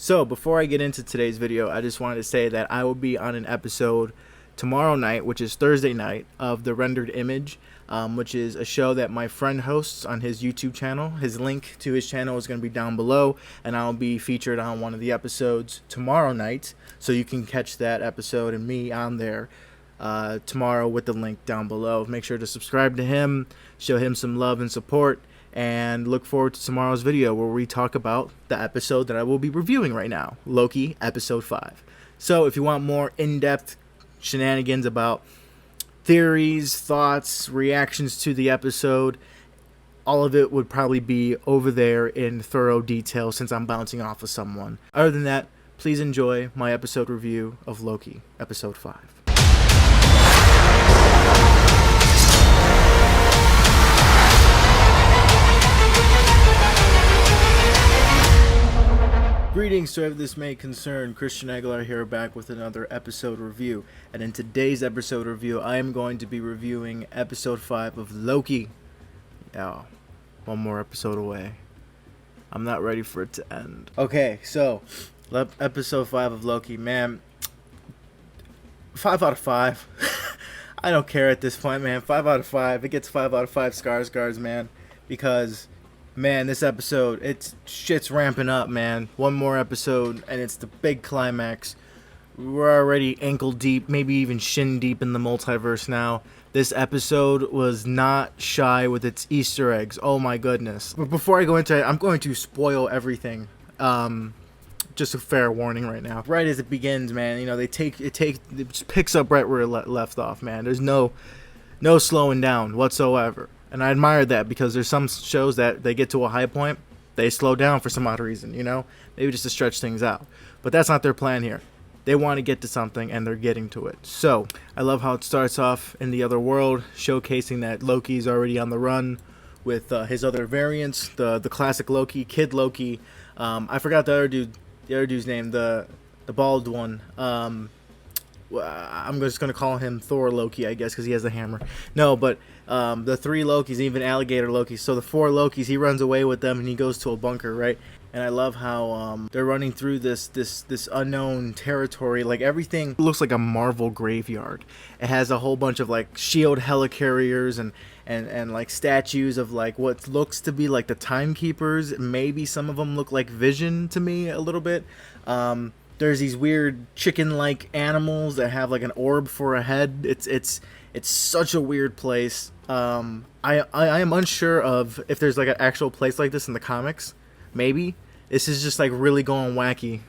So before I get into today's video, I just wanted to say that I will be on an episode tomorrow night, which is Thursday night, of The Rendered Image, which is a show that my friend hosts on his YouTube channel. His link to his channel is going to be down below, and I'll be featured on one of the episodes tomorrow night, so you can catch that episode and me on there tomorrow with the link down below. Make sure to subscribe to him, show him some love and support, and look forward to tomorrow's video where we talk about the episode that I will be reviewing right now, Loki episode 5. So if you want more in-depth shenanigans about theories, thoughts, reactions to the episode, all of it would probably be over there in thorough detail since I'm bouncing off of someone. Other than that, please enjoy my episode review of Loki episode 5. Greetings, so if this may concern, Christian Aguilar here, back with another episode review. And in today's episode review, I am going to be reviewing episode 5 of Loki. Yeah, one more episode away. I'm not ready for it to end. Okay, so episode 5 of Loki, man. 5 out of 5. I don't care at this point, man. 5 out of 5. It gets 5 out of 5 Skarsgårds, man. Because, man, this episode, shit's ramping up, man. One more episode, and it's the big climax. We're already ankle deep, maybe even shin deep in the multiverse now. This episode was not shy with its Easter eggs. Oh my goodness. But before I go into it, I'm going to spoil everything. Just a fair warning right now. Right as it begins, man, you know, it just picks up right where it left off, man. There's no slowing down whatsoever. And I admire that, because there's some shows that they get to a high point, they slow down for some odd reason, you know? Maybe just to stretch things out. But that's not their plan here. They want to get to something, and they're getting to it. So, I love how it starts off in the other world, showcasing that Loki's already on the run with his other variants, the classic Loki, Kid Loki. I forgot the other dude's name, the bald one. I'm just going to call him Thor Loki, I guess, because he has the hammer. No, but the 3 Lokis, even Alligator Loki. So the 4 Lokis, he runs away with them and he goes to a bunker, right? And I love how they're running through this unknown territory. Like, everything looks like a Marvel graveyard. It has a whole bunch of like shield helicarriers and like statues of like what looks to be like the timekeepers. Maybe some of them look like Vision to me a little bit. There's these weird chicken-like animals that have like an orb for a head. It's such a weird place. I am unsure of if there's like an actual place like this in the comics. Maybe this is just like really going wacky,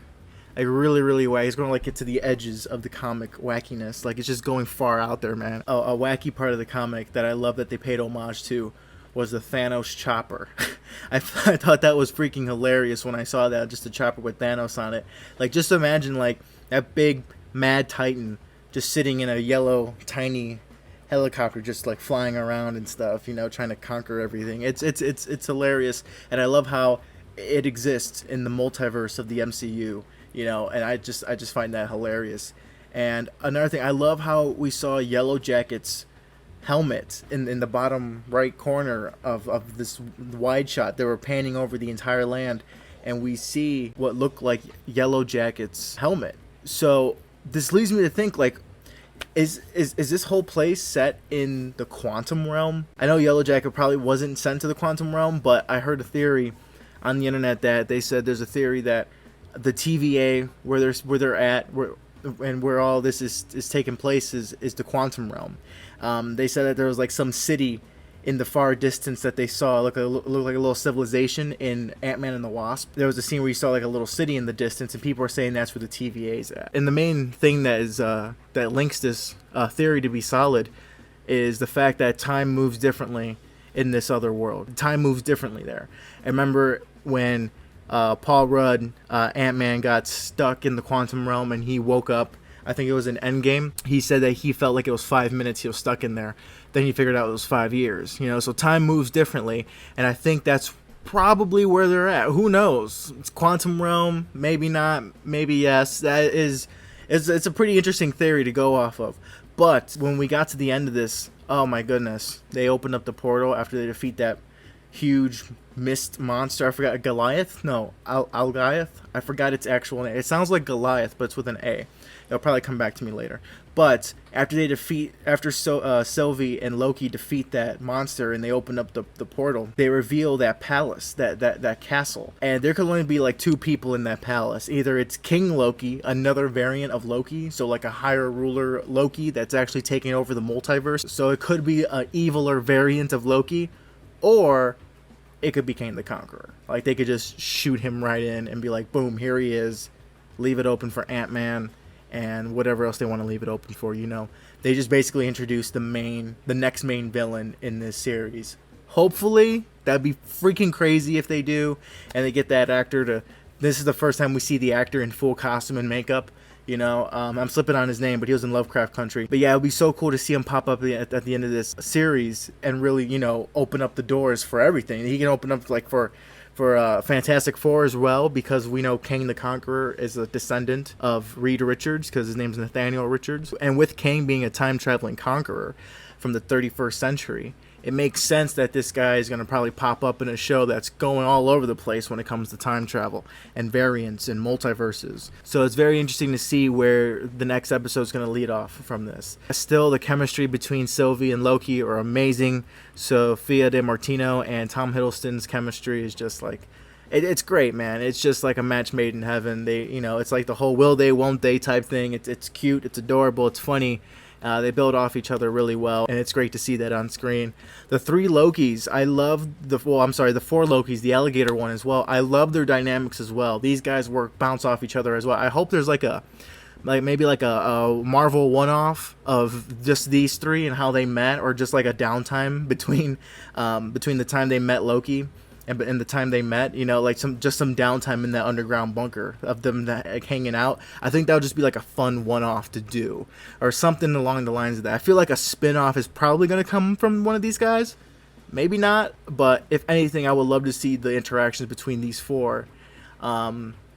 like really wacky. It's going to like get to the edges of the comic wackiness. Like, it's just going far out there, man. A wacky part of the comic that I love that they paid homage to was the Thanos chopper. I thought that was freaking hilarious when I saw that, just a chopper with Thanos on it. Like, just imagine like that big mad titan just sitting in a yellow tiny helicopter, just like flying around and stuff, you know, trying to conquer everything. It's hilarious, and I love how it exists in the multiverse of the MCU, you know, and I just find that hilarious. And another thing, I love how we saw Yellow Jacket's helmet in the bottom right corner of this wide shot. They were panning over the entire land, and we see what looked like Yellow Jacket's helmet. So this leads me to think, like, is this whole place set in the quantum realm? I know Yellow Jacket probably wasn't sent to the quantum realm, but I heard a theory on the internet that they said there's a theory that the TVA where they're at, where all this is taking place is the quantum realm. They said that there was like some city in the far distance that they saw look like a little civilization in Ant-Man and the Wasp. There was a scene where you saw like a little city in the distance, and people are saying that's where the TVA is at. And the main thing that is that links this theory to be solid is the fact that time moves differently in this other world. Time moves differently there. I remember when Paul Rudd, Ant-Man, got stuck in the quantum realm and he woke up. I think it was in Endgame. He said that he felt like it was 5 minutes he was stuck in there. Then he figured out it was 5 years. You know, so time moves differently, and I think that's probably where they're at. Who knows? It's quantum realm, maybe not, maybe yes. It's a pretty interesting theory to go off of. But when we got to the end of this, oh my goodness, they opened up the portal after they defeat that huge mist monster. I forgot, Goliath? No, Algoliath? I forgot its actual name. It sounds like Goliath, but it's with an A. It'll probably come back to me later. But after Sylvie and Loki defeat that monster and they open up the portal, they reveal that palace, that castle. And there could only be like 2 people in that palace. Either it's King Loki, another variant of Loki, so like a higher ruler Loki that's actually taking over the multiverse. So it could be an eviler variant of Loki, or it could be Kang the Conqueror. Like they could just shoot him right in and be like, boom, here he is. Leave it open for Ant-Man and whatever else they want to leave it open for, you know. They just basically introduced the next main villain in this series. Hopefully, that'd be freaking crazy if they do, and they get that actor to... This is the first time we see the actor in full costume and makeup, you know. I'm slipping on his name, but he was in Lovecraft Country. But yeah, it would be so cool to see him pop up at the end of this series and really, you know, open up the doors for everything. He can open up, like, for Fantastic Four as well, because we know Kang the Conqueror is a descendant of Reed Richards, because his name's Nathaniel Richards. And with Kang being a time-traveling conqueror from the 31st century, it makes sense that this guy is going to probably pop up in a show that's going all over the place when it comes to time travel and variants and multiverses. So it's very interesting to see where the next episode is going to lead off from this. Still, the chemistry between Sylvie and Loki are amazing. Sophia Di Martino and Tom Hiddleston's chemistry is just like... It's great, man. It's just like a match made in heaven. They, you know, it's like the whole will they, won't they type thing. It's cute, it's adorable, it's funny. They build off each other really well, and it's great to see that on screen. The 3 Lokis, I love the 4 Lokis, the alligator one as well. I love their dynamics as well. These guys bounce off each other as well. I hope there's maybe a Marvel one-off of just these 3 and how they met, or just like a downtime between the time they met Loki and the time they met, you know, like some downtime in that underground bunker of them like hanging out. I think that would just be like a fun one-off to do, or something along the lines of that. I feel like a spin-off is probably going to come from one of these guys. Maybe not, but if anything, I would love to see the interactions between these 4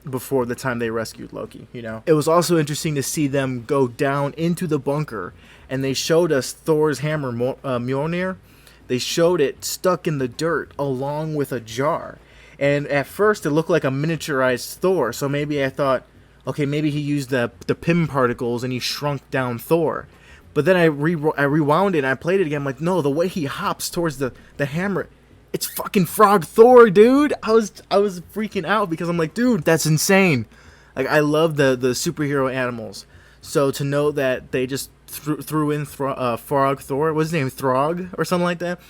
before the time they rescued Loki, you know. It was also interesting to see them go down into the bunker, and they showed us Thor's hammer, Mjolnir. They showed it stuck in the dirt along with a jar. And at first it looked like a miniaturized Thor. So maybe I thought, okay, maybe he used the Pym particles and he shrunk down Thor. But then I rewound it and I played it again. I'm like, no, the way he hops towards the hammer, it's fucking Frog Thor, dude. I was freaking out because I'm like, dude, that's insane. Like, I love the superhero animals. So to know that they just threw in Frog Thor, what's his name, Throg or something like that,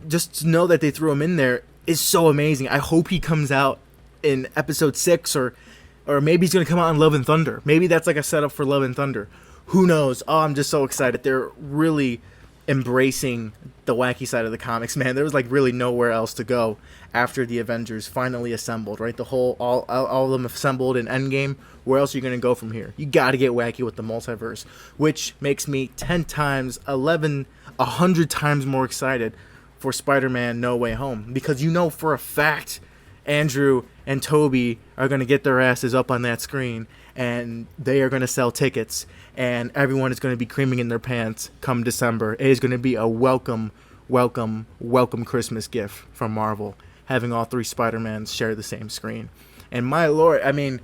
just to know that they threw him in there is so amazing. I hope he comes out in episode 6, or maybe he's gonna come out in Love and Thunder. Maybe that's like a setup for Love and Thunder. Who knows? Oh, I'm just so excited. They're really embracing the wacky side of the comics, man. There was like really nowhere else to go after the Avengers finally assembled, right? The whole all of them assembled in Endgame. Where else are you going to go from here? You got to get wacky with the multiverse, which makes me 10 times, 11, 100 times more excited for Spider-Man No Way Home, because you know for a fact Andrew and Toby are going to get their asses up on that screen and they are going to sell tickets and everyone is going to be creaming in their pants come December. It is going to be a welcome Christmas gift from Marvel, having all 3 Spider-Mans share the same screen. And my lord, I mean,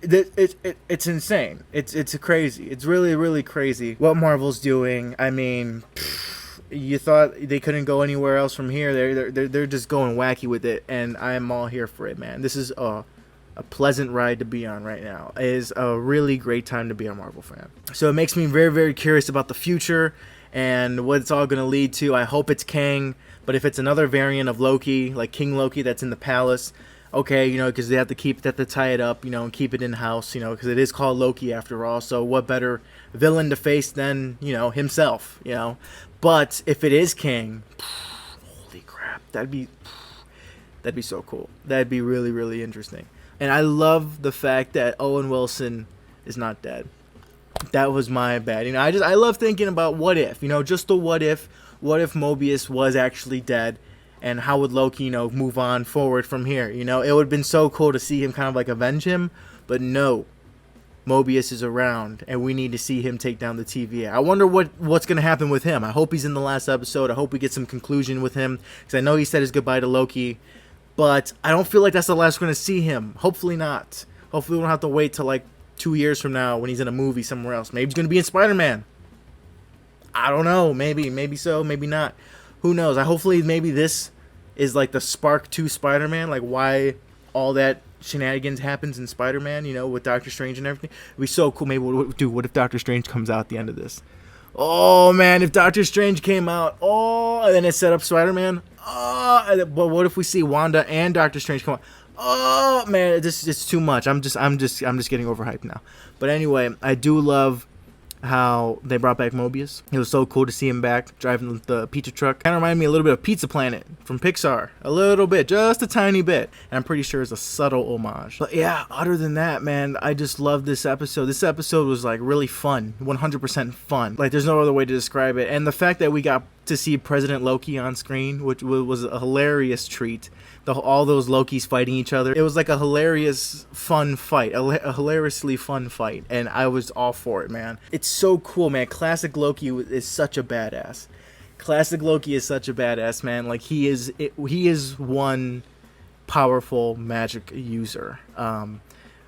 it's insane. It's crazy. It's really, really crazy what Marvel's doing. I mean, you thought they couldn't go anywhere else from here. They're just going wacky with it, and I am all here for it, man. This is a pleasant ride to be on right now. It is a really great time to be a Marvel fan. So it makes me very, very curious about the future and what it's all going to lead to. I hope it's Kang, but if it's another variant of Loki, like King Loki that's in the palace, okay, you know, because they have to tie it up, you know, and keep it in-house, you know, because it is called Loki after all. So what better villain to face than, you know, himself, you know. But if it is Kang, holy crap, that'd be so cool. That'd be really, really interesting. And I love the fact that Owen Wilson is not dead. That was my bad. You know, I love thinking about what if, you know, just the what if Mobius was actually dead, and how would Loki, you know, move on forward from here. You know, it would have been so cool to see him kind of like avenge him, but no, Mobius is around, and we need to see him take down the TVA. I wonder what's going to happen with him. I hope he's in the last episode. I hope we get some conclusion with him, because I know he said his goodbye to Loki, but I don't feel like that's the last we're going to see him. Hopefully not. Hopefully we don't have to wait till like 2 years from now when he's in a movie somewhere else. Maybe he's going to be in Spider-Man. I don't know. Maybe so, maybe not. Who knows? Hopefully maybe this is like the spark to Spider-Man, like why all that shenanigans happens in Spider-Man, you know, with Doctor Strange and everything. It'd be so cool. Maybe what if Doctor Strange comes out at the end of this? Oh man, if Doctor Strange came out, and then it set up Spider-Man. But what if we see Wanda and Doctor Strange come out? Oh man, it's too much. I'm just getting overhyped now. But anyway, I do love how they brought back Mobius. It was so cool to see him back driving the pizza truck. Kind of reminded me a little bit of Pizza Planet from Pixar. A little bit, just a tiny bit. And I'm pretty sure it's a subtle homage. But yeah, other than that, man, I just love this episode. This episode was like really fun, 100% fun. Like there's no other way to describe it. And the fact that we got to see President Loki on screen, which was a hilarious treat. All those Lokis fighting each other. It was like a hilarious, fun fight. A hilariously fun fight. And I was all for it, man. It's so cool, man. Classic Loki is such a badass. Classic Loki is such a badass, man. Like, he is one powerful magic user.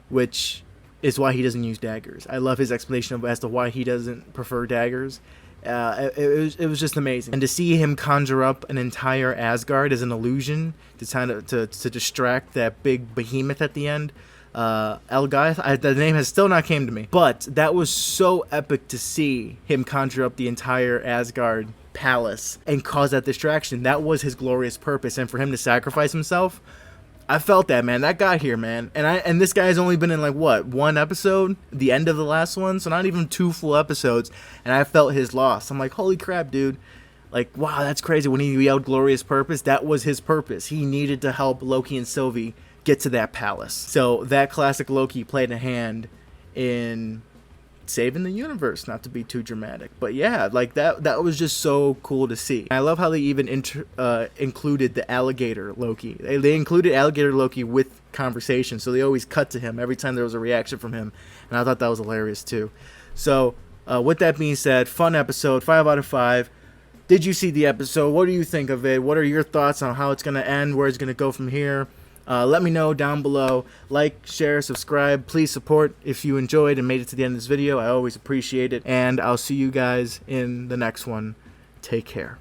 Which is why he doesn't use daggers. I love his explanation as to why he doesn't prefer daggers. It was just amazing, and to see him conjure up an entire Asgard as an illusion to distract that big behemoth at the end, Elgath. The name has still not came to me, but that was so epic to see him conjure up the entire Asgard palace and cause that distraction. That was his glorious purpose, and for him to sacrifice himself. I felt that, man. That got here, man. And this guy's only been in like what, one episode, the end of the last one, so not even 2 full episodes, and I felt his loss. I'm like, holy crap, dude. Like, wow, that's crazy. When he yelled glorious purpose, that was his purpose. He needed to help Loki and Sylvie get to that palace. So that classic Loki played a hand in saving the universe, not to be too dramatic, but yeah, like that was just so cool to see. I love how they even included the alligator Loki. They included alligator Loki with conversation, so they always cut to him every time there was a reaction from him, and I thought that was hilarious too. So with that being said, fun episode, 5 out of 5. Did you see the episode? What do you think of it? What are your thoughts on how it's going to end, where it's going to go from here? Let me know down below. Like, share, subscribe. Please support if you enjoyed and made it to the end of this video. I always appreciate it. And I'll see you guys in the next one. Take care.